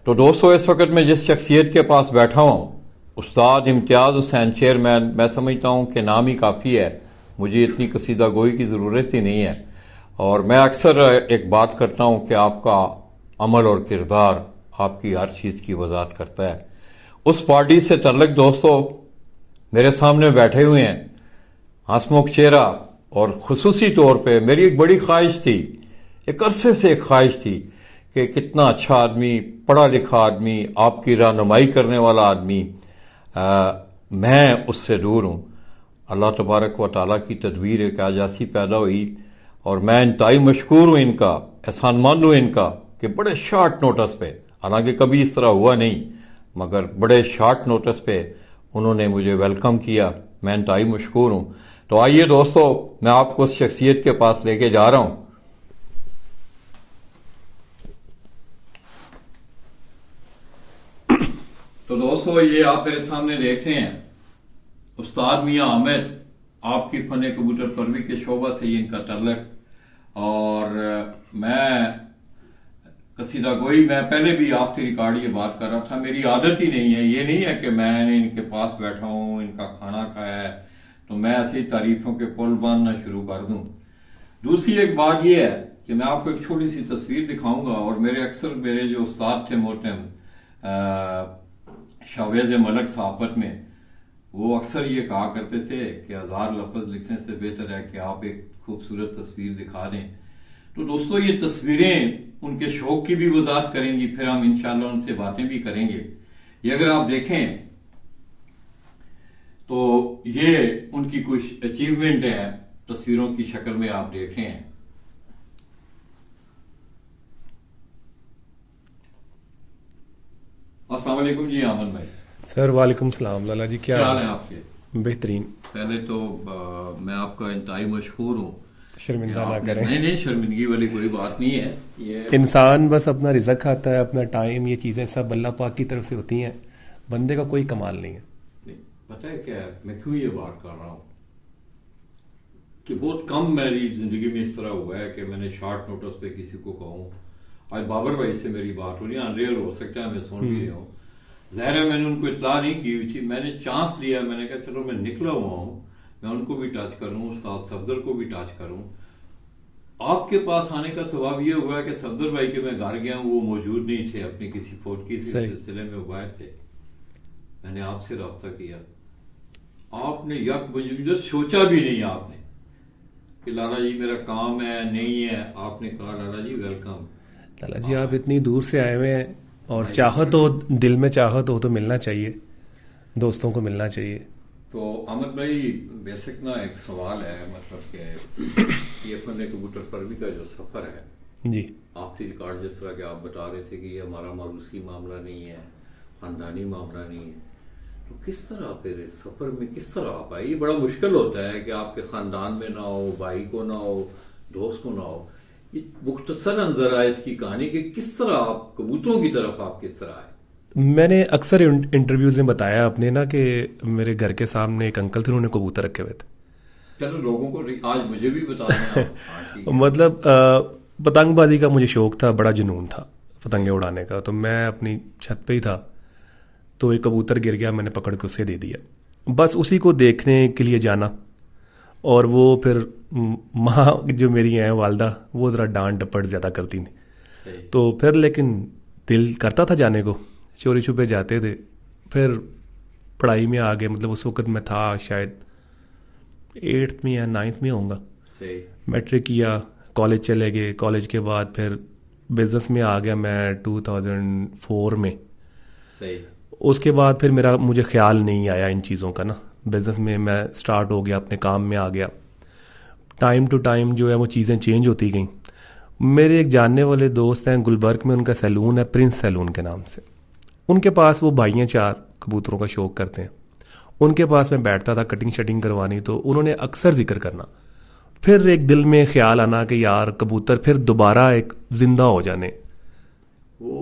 तो दोस्तों, इस वक्त मैं जिस शख्सियत के पास बैठा हूँ, उस्ताद इम्तियाज़ हुसैन चेयरमैन, मैं समझता हूँ कि नाम ही काफ़ी है, मुझे इतनी कसीदा गोई की ज़रूरत ही नहीं है। और मैं अक्सर एक बात करता हूँ कि आपका अमल और किरदार आपकी हर चीज़ की वजाहत करता है। उस पार्टी से तल्लक दोस्तों मेरे सामने बैठे हुए हैं, हंसमुख चेहरा, और खुसूसी तौर पे मेरी एक बड़ी ख्वाहिश थी, एक अरसे से एक ख्वाहिश थी कि कितना अच्छा आदमी, पढ़ा लिखा आदमी, आपकी रहनुमाई करने वाला आदमी, मैं उससे दूर हूँ। अल्लाह तबारक व तआला की तदबीर एक आज ऐसी पैदा हुई, और मैं इंतहाई मशकूर हूँ इनका, एहसानमंद हूँ इनका कि बड़े शॉर्ट नोटिस पे, हालांकि कभी इस तरह हुआ नहीं, मगर बड़े शॉर्ट नोटिस पे उन्होंने मुझे वेलकम किया। मैं इंतहाई मशकूर हूँ। तो आइए दोस्तों, मैं आपको उस शख्सियत के पास लेके जा रहा हूँ। तो दोस्तों, ये आप मेरे सामने देख रहे हैं उस्ताद मियां आमिर, आपकी फन कबूतर परवी के शोबा से ही इनका तल्लक। और मैं कसीदा गोई, मैं पहले भी आपकी रिकॉर्ड ये बात कर रहा था, मेरी आदत ही नहीं है, ये नहीं है कि मैंने इनके पास बैठा हूं, इनका खाना खाया है तो मैं ऐसी तारीफों के पुल बांधना शुरू कर दूं। दूसरी एक बात यह है कि मैं आपको एक छोटी सी तस्वीर दिखाऊंगा, और मेरे जो उस्ताद थे मोहतरम शावेज मलक सहाफत में, वो अक्सर ये कहा करते थे कि 1000 लफ्ज लिखने से बेहतर है कि आप एक खूबसूरत तस्वीर दिखा दें। तो दोस्तों, ये तस्वीरें उनके शौक की भी वजाहत करेंगी, फिर हम इंशाल्लाह उनसे बातें भी करेंगे। ये अगर आप देखें तो ये उनकी कुछ अचीवमेंट है, तस्वीरों की शक्ल में आप देख रहे हैं। अस्सलाम वालेकुम जी आमन भाई। सर वालेकुम सलाम। लाला जी क्या हाल है आपके? बेहतरीन। पहले तो मैं आपका इंतहाई मशहूर हूँ। शर्मिंदा ना करें। नहीं, शर्मिंदगी वाली कोई बात नहीं है। ये इंसान बस अपना रिजक खाता है, अपना टाइम, ये चीज़ें सब अल्लाह पाक की तरफ से होती हैं, बंदे का कोई कमाल नहीं है। नहीं, पता है क्या है, मैं क्यों ये बात कर रहा हूँ कि बहुत कम मेरी जिंदगी में इस तरह हुआ है कि मैंने शॉर्ट नोटिस पे किसी को कहूँ। आज बाबर भाई से मेरी बात हो रही है, अनरियल हो सकता है मैं सुन भी रहा हूँ, ज़ाहिर है मैंने उनको इत्तला नहीं की हुई थी, मैंने चांस लिया, मैंने कहा चलो मैं निकला हुआ हूँ, मैं उनको भी टच करूँ, उस्ताद सफदर को भी टच करूँ। आपके पास आने का स्वभाव ये हुआ है कि सफदर भाई के मैं घर गया हूँ, वो मौजूद नहीं थे, अपनी किसी फौज के सिलसिले में बाहर थे, मैंने आपसे रब्ता किया, आपने यक मुझे सोचा भी नहीं आपने कि लाला जी मेरा काम है, नहीं है, आपने कहा लाला जी वेलकम। लाला जी आप इतनी दूर से आए हुए हैं, और चाहत हो, दिल में चाहत हो तो मिलना चाहिए, दोस्तों को मिलना चाहिए। तो अहमद भाई, बेसिक ना एक सवाल है, मतलब कि ये फन कबूतर परवी का जो सफर है जी, आपकी रिकॉर्ड जिस तरह के आप बता रहे थे कि ये हमारा मारूसी मामला नहीं है, खानदानी मामला नहीं है, तो किस तरह फिर इस सफर में किस तरह आप आए? ये बड़ा मुश्किल होता है कि आपके खानदान में ना हो, भाई को ना हो, दोस्त को ना हो। ये मुख्तसरन जरा इसकी कहानी कि किस तरह आप कबूतरों की तरफ आप किस तरह आए? मैंने अक्सर इंटरव्यूज में बताया अपने ना कि मेरे घर के सामने एक अंकल थे, उन्होंने कबूतर रखे हुए थे। चलो लोगों को आज मुझे भी बता दें। मतलब पतंगबाजी का मुझे शौक था, बड़ा जुनून था पतंगे उड़ाने का, तो मैं अपनी छत पे ही था, तो एक कबूतर गिर गया, मैंने पकड़ के उसे दे दिया, बस उसी को देखने के लिए जाना। और वो फिर माँ जो मेरी हैं वालदा, वो ज़रा डांट डपट ज़्यादा करती थी, तो फिर लेकिन दिल करता था जाने को, चोरी छुपे जाते थे। फिर पढ़ाई में आ गए, मतलब उस वक्त मैं था शायद 8th में या 9th में होऊंगा, मैट्रिक किया, कॉलेज चले गए, कॉलेज के बाद फिर बिजनेस में आ गया मैं 2004 में। उसके बाद फिर मुझे ख्याल नहीं आया इन चीज़ों का ना, बिजनेस में मैं स्टार्ट हो गया, अपने काम में आ गया, टाइम टू टाइम जो है वो चीज़ें चेंज होती गई। मेरे एक जानने वाले दोस्त हैं गुलबर्ग में, उनका सैलून है प्रिंस सैलून के नाम से, उनके पास वो भाइयाँ 4 कबूतरों का शौक़ करते हैं, उनके पास मैं बैठता था कटिंग शटिंग करवानी, तो उन्होंने अक्सर जिक्र करना, फिर एक दिल में ख्याल आना कि यार कबूतर फिर दोबारा एक जिंदा हो जाने। वो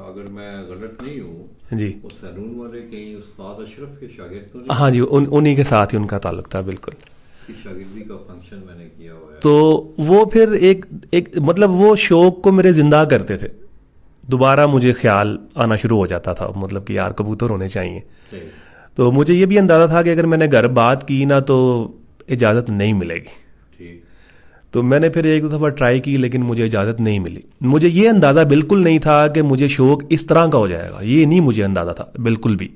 अगर मैं गलत नहीं हूँ जी, वो सैलून वाले कहीं उस्ताद अशरफ के शागिर्द तो नहीं? हाँ जी, उन्हीं के साथ ही उनका ताल्लुक था, बिल्कुल। शागिर्दी का फंक्शन मैंने किया हुआ है। तो वो फिर एक मतलब वो शौक को मेरे जिंदा करते थे, दोबारा मुझे ख्याल आना शुरू हो जाता था, मतलब कि यार कबूतर होने चाहिए। सही। तो मुझे ये भी अंदाज़ा था कि अगर मैंने घर बात की ना तो इजाज़त नहीं मिलेगी। ठीक। तो मैंने फिर एक दो दफ़ा ट्राई की, लेकिन मुझे इजाज़त नहीं मिली। मुझे ये अंदाज़ा बिल्कुल नहीं था कि मुझे शौक़ इस तरह का हो जाएगा, ये नहीं मुझे अंदाज़ा था बिल्कुल भी,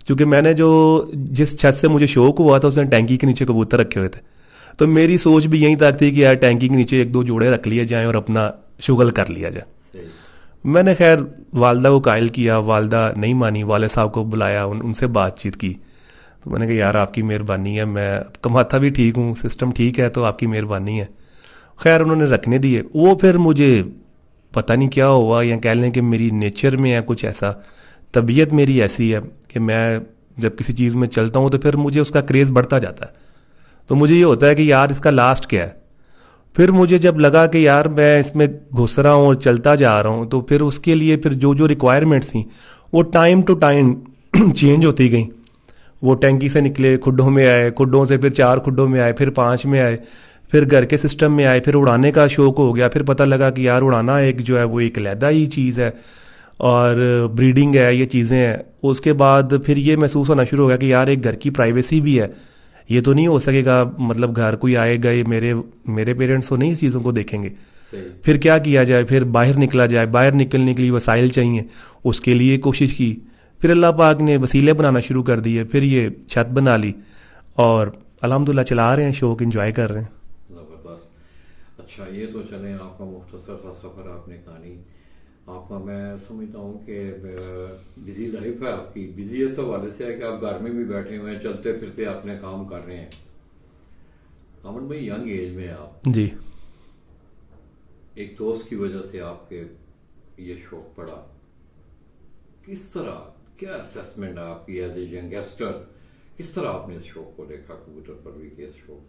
क्योंकि मैंने जो जिस छत से मुझे शौक़ हुआ था उसने टैंकी के नीचे कबूतर रखे हुए थे। तो मेरी सोच भी यहीं तक थी कि यार टैंकी के नीचे एक दो जोड़े रख लिए जाएँ और अपना शुगल कर लिया जाए। सही। मैंने खैर वालदा को कायल किया, वालदा नहीं मानी, वालिद साहब को बुलाया, उनसे बातचीत की। तो मैंने कहा यार आपकी मेहरबानी है, मैं कमाता भी ठीक हूँ, सिस्टम ठीक है, तो आपकी मेहरबानी है। खैर उन्होंने रखने दिए। वो फिर मुझे पता नहीं क्या हुआ, या कह लें कि मेरी नेचर में है कुछ ऐसा, तबीयत मेरी ऐसी है कि मैं जब किसी चीज़ में चलता हूँ तो फिर मुझे उसका क्रेज़ बढ़ता जाता है। तो मुझे ये होता है कि यार इसका लास्ट क्या है। फिर मुझे जब लगा कि यार मैं इसमें घुस रहा हूँ और चलता जा रहा हूँ, तो फिर उसके लिए फिर जो जो रिक्वायरमेंट्स थी वो टाइम टू टाइम चेंज होती गई। वो टैंकी से निकले, खुड्डों में आए, खुड्डों से फिर 4 खुड्डों में आए, फिर 5 में आए, फिर घर के सिस्टम में आए, फिर उड़ाने का शौक हो गया। फिर पता लगा कि यार उड़ाना एक जो है वो एक अलहदा ही चीज़ है और ब्रीडिंग है, ये चीज़ें हैं। उसके बाद फिर ये महसूस होना शुरू हो गया कि यार एक घर की प्राइवेसी भी है, ये तो नहीं हो सकेगा, मतलब घर कोई आएगा, ये मेरे पेरेंट्स तो नहीं इस चीज़ों को देखेंगे। फिर क्या किया जाए, फिर बाहर निकला जाए, बाहर निकलने के लिए वसाइल चाहिए, उसके लिए कोशिश की। फिर अल्लाह पाक ने वसीले बनाना शुरू कर दिए, फिर ये छत बना ली और अल्हम्दुलिल्लाह चला रहे हैं, शौक एंजॉय कर रहे हैं। ज़बरदस्त। अच्छा, ये तो चलें आपका मुख्तसर सा सफ़र आपने कहानी आपका, मैं समझता हूँ कि बिजी लाइफ है आपकी, बिजी इस हवाले से है कि आप घर में भी बैठे हुए हैं, चलते फिरते अपने काम कर रहे हैं। अमन भाई, यंग एज में आप जी, एक दोस्त की वजह से आपके ये शौक पड़ा, किस तरह, क्या असेसमेंट है आपकी एज ए यंगस्टर, किस तरह आपने इस शौक को देखा, कबूतर परवरी के इस शौक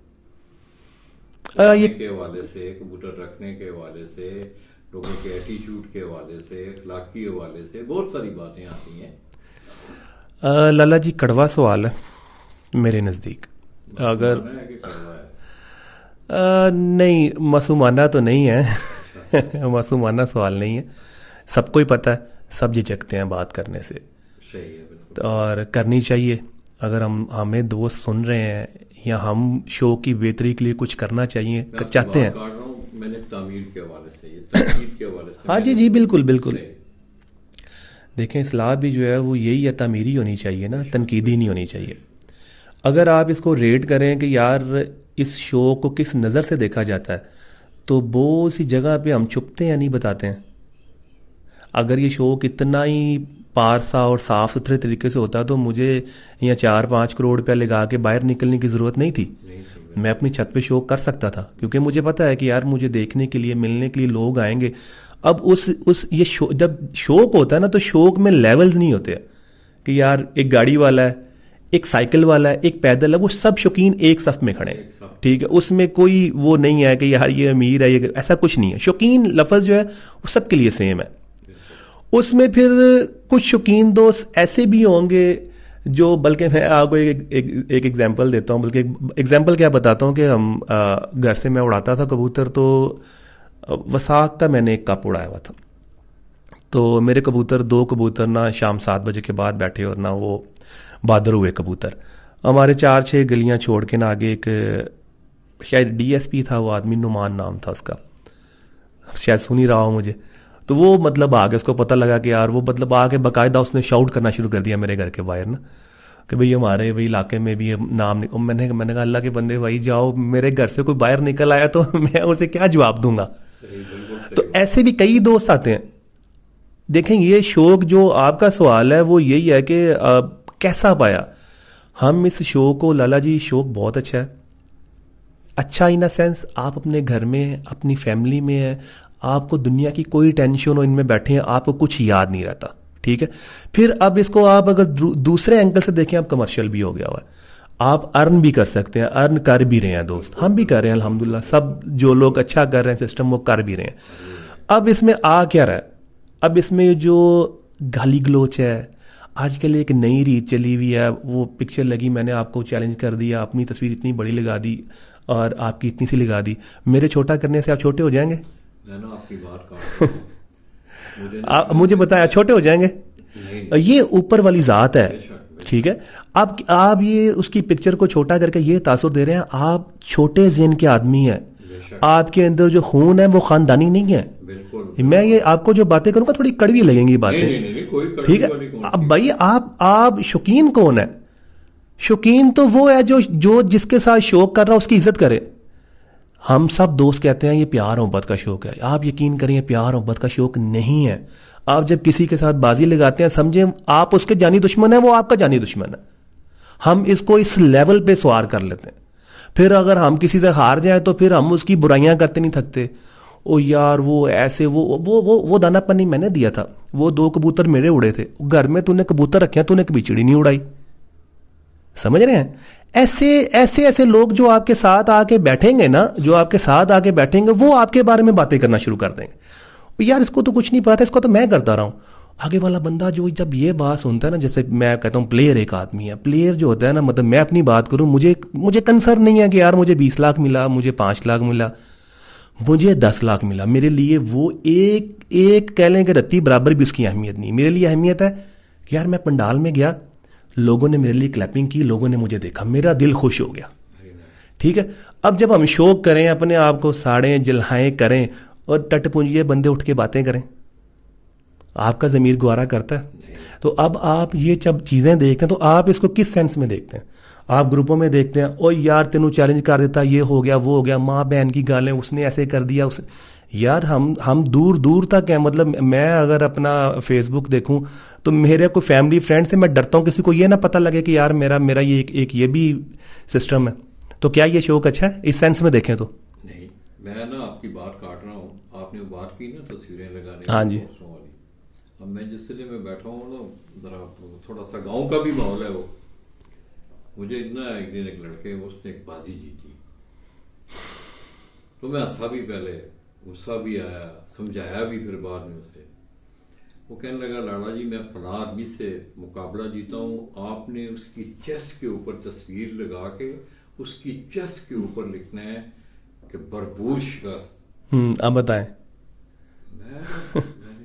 के हवाले से, कबूतर रखने के हवाले से, लोगों के एटीट्यूड के हवाले से, अखलाकी हवाले से, बहुत सारी बातें आती हैं। लाला जी कड़वा सवाल है मेरे नज़दीक। अगर नहीं, मासूमाना तो नहीं है मासूमाना सवाल नहीं है, सबको ही पता है, सब झिझकते हैं बात करने से। सही है, बिल्कुल। और करनी चाहिए। अगर हमें दोस्त सुन रहे हैं या हम शो की बेहतरी के लिए कुछ करना चाहिए चाहते हैं, मैंने तामीर के हवाले से, ये तनकीद के हवाले से, हाँ जी जी, बिल्कुल बिल्कुल। देखें, इस्लाह भी जो है वो यही है, तामीरी होनी चाहिए ना, तनकीदी नहीं होनी चाहिए। अगर आप इसको रेट करें कि यार इस शो को किस नज़र से देखा जाता है, तो बहुत सी जगह पे हम छुपते हैं, नहीं बताते हैं। अगर ये शो कितना ही पारसा और साफ़ सुथरे तरीके से होता तो मुझे यहाँ 4-5 करोड़ रुपया लगा के बाहर निकलने की ज़रूरत नहीं थी। मैं अपनी छत पे शो कर सकता था, क्योंकि मुझे पता है कि यार मुझे देखने के लिए, मिलने के लिए लोग आएंगे। अब ये शो, जब शौक होता है ना, तो शौक में लेवल्स नहीं होते कि यार एक गाड़ी वाला है, एक साइकिल वाला है, एक पैदल है, वो सब शौकीन एक सफ में खड़े हैं, ठीक है। उसमें कोई वो नहीं है कि यार ये अमीर है, ये ऐसा कुछ नहीं है। शौकीन लफ्ज़ जो है वो सबके लिए सेम है। उसमें फिर कुछ शौकीन दोस्त ऐसे भी होंगे जो, बल्कि मैं आपको एक एग्जांपल देता हूँ, बल्कि एग्जांपल क्या बताता हूँ कि हम घर से मैं उड़ाता था कबूतर, तो वसाख का मैंने एक कप उड़ाया हुआ था। तो मेरे कबूतर 2 कबूतर ना शाम 7 बजे के बाद बैठे और ना वो बादर हुए कबूतर। हमारे 4-6 गलियां छोड़ के ना आगे एक शायद DSP था, वो आदमी, नुमान नाम था उसका, शायद सुन ही रहा हो मुझे। तो वो मतलब आगे उसको पता लगा कि यार वो मतलब आके बाकायदा उसने शाउट करना शुरू कर दिया मेरे घर के बाहर ना, कि भाई हमारे भाई इलाके में भी नाम नहीं। मैंने कहा अल्लाह के बंदे भाई जाओ, मेरे घर से कोई बाहर निकल आया तो मैं उसे क्या जवाब दूंगा। तो ऐसे भी कई दोस्त आते हैं। देखें, ये शौक जो आपका सवाल है वो यही है कि कैसा पाया हम इस शो को। लाला जी, शौक बहुत अच्छा है, अच्छा इन अ सेंस आप अपने घर में, अपनी फैमिली में है, आपको दुनिया की कोई टेंशन हो, इनमें बैठे हैं, आपको कुछ याद नहीं रहता, ठीक है। फिर अब इसको आप अगर दूसरे एंगल से देखें, आप कमर्शियल भी हो गया हुआ है, आप अर्न भी कर सकते हैं, अर्न कर भी रहे हैं दोस्त, हम भी कर रहे हैं अल्हम्दुलिल्लाह। सब जो लोग अच्छा कर रहे हैं सिस्टम, वो कर भी रहे हैं। अब इसमें आ क्या रहा है, अब इसमें जो गाली गलोच है, आजकल एक नई रीत चली हुई है, वो पिक्चर लगी, मैंने आपको चैलेंज कर दिया, अपनी तस्वीर इतनी बड़ी लगा दी और आपकी इतनी सी लगा दी, मेरे छोटा करने से आप छोटे हो जाएंगे। मैं ना आपकी बात कर मुझे बताया छोटे हो जाएंगे। नहीं, ये ऊपर वाली जात है, बेशक। ठीक है। आप ये उसकी पिक्चर को छोटा करके ये तासुर दे रहे हैं, आप छोटे ज़हन के आदमी हैं, बेशक। आपके अंदर जो खून है वो खानदानी नहीं है। बिल्कुल। मैं ये आपको जो बातें करूंगा थोड़ी कड़वी लगेंगी नहीं, बातें, नहीं, कोई कड़वी ठीक है। वाली कौन अब सी? भाई आप शौकीन कौन है? शौकीन तो वो है जो जिसके साथ शौक कर रहा है उसकी इज्जत करे। हम सब दोस्त कहते हैं ये प्यार मोहब्बत का शौक है, आप यकीन करें ये प्यार मोहब्बत का शौक नहीं है। आप जब किसी के साथ बाजी लगाते हैं समझे आप उसके जानी दुश्मन है, वो आपका जानी दुश्मन है। हम इसको इस लेवल पे सवार कर लेते हैं। फिर अगर हम किसी से हार जाए तो फिर हम उसकी बुराइयां करते नहीं थकते। ओ यार वो ऐसे वो दाना पानी मैंने दिया था, वो 2 कबूतर मेरे उड़े थे, घर में तूने कबूतर रखे हैं, तूने कभी चिड़ी नहीं उड़ाई। समझ रहे हैं? ऐसे लोग जो आपके साथ आके बैठेंगे ना, जो आपके साथ आके बैठेंगे वो आपके बारे में बातें करना शुरू कर देंगे। यार इसको तो कुछ नहीं पता, इसको तो मैं करता रहा हूं। आगे वाला बंदा जो जब ये बात सुनता है ना, जैसे मैं कहता हूं प्लेयर एक आदमी है, प्लेयर जो होता है ना, मतलब मैं अपनी बात करूं, मुझे कंसर्न नहीं है कि यार मुझे 20 लाख मिला, मुझे 5 लाख मिला, मुझे 10 लाख मिला, मेरे लिए वो एक कह लें कि रत्ती बराबर भी उसकी अहमियत नहीं। मेरे लिए अहमियत है कि यार मैं पंडाल में गया, लोगों ने मेरे लिए क्लैपिंग की, लोगों ने मुझे देखा, मेरा दिल खुश हो गया, ठीक है। अब जब हम शौक करें, अपने आप को साड़ें जल्हाएं करें और टटपुंजिए बंदे उठ के बातें करें, आपका ज़मीर गुवारा करता है? तो अब आप ये जब चीज़ें देखते हैं तो आप इसको किस सेंस में देखते हैं? आप ग्रुपों में देखते हैं ओ यार तेनू चैलेंज कर देता, ये हो गया वो हो गया, माँ बहन की गालें, उसने ऐसे कर दिया उस यार हम दूर दूर तक हैं। मतलब मैं अगर अपना फेसबुक देखूं तो मेरे कोई फैमिली फ्रेंड से मैं डरता हूं किसी को ये ना पता लगे कि यार मेरा ये एक ये भी सिस्टम है। तो क्या ये शौक अच्छा है इस सेंस में देखें तो? नहीं, मैं ना आपकी बात काट रहा हूँ। आपने वो बात की ना तस्वीरें लगाने हाँ जी। दोस्तों वाली, अब मैं जिस जिले में बैठा हूँ ना, जरा थोड़ा सा गांव का भी माहौल है वो। मुझे इतना एक दिन एक लड़के उसने एक बाजी जीती, तो मैं हंसा भी, पहले गुस्सा भी आया, समझाया भी फिर बाद में उसे। वो कहने लगा लाला जी मैं फला आदमी से मुकाबला जीता हूँ, आपने उसकी चेस्ट के ऊपर तस्वीर लगा के उसकी चेस्ट के ऊपर लिखना है कि भरपूर शिकस्त। अब बताएं। मैंने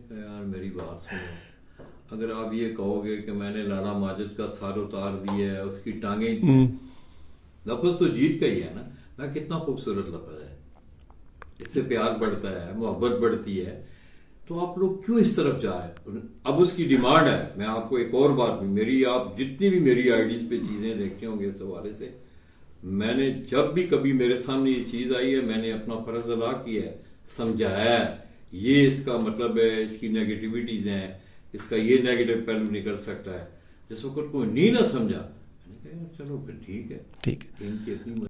कहा यार मेरी बात सुनो, अगर आप ये कहोगे कि मैंने लाला माजिद का सर उतार दिया है, उसकी टांगे, लफ्ज तो जीत का ही है ना। मैं कितना खूबसूरत लफ्ज है, इससे प्यार बढ़ता है, मोहब्बत बढ़ती है, तो आप लोग क्यों इस तरफ जा रहे? अब उसकी डिमांड है। मैं आपको एक और बात भी, मेरी आप जितनी भी मेरी आईडीज पे चीजें देखते होंगे इस हवाले से, मैंने जब भी कभी मेरे सामने ये चीज आई है, मैंने अपना फर्ज अदा किया है, समझाया है, ये इसका मतलब है, इसकी नेगेटिविटीज हैं, इसका ये नेगेटिव पहलू निकल सकता है। जिस वक्त कोई नहीं ना समझा, मैंने कहा चलो फिर ठीक है, ठीक है। इनकी इतनी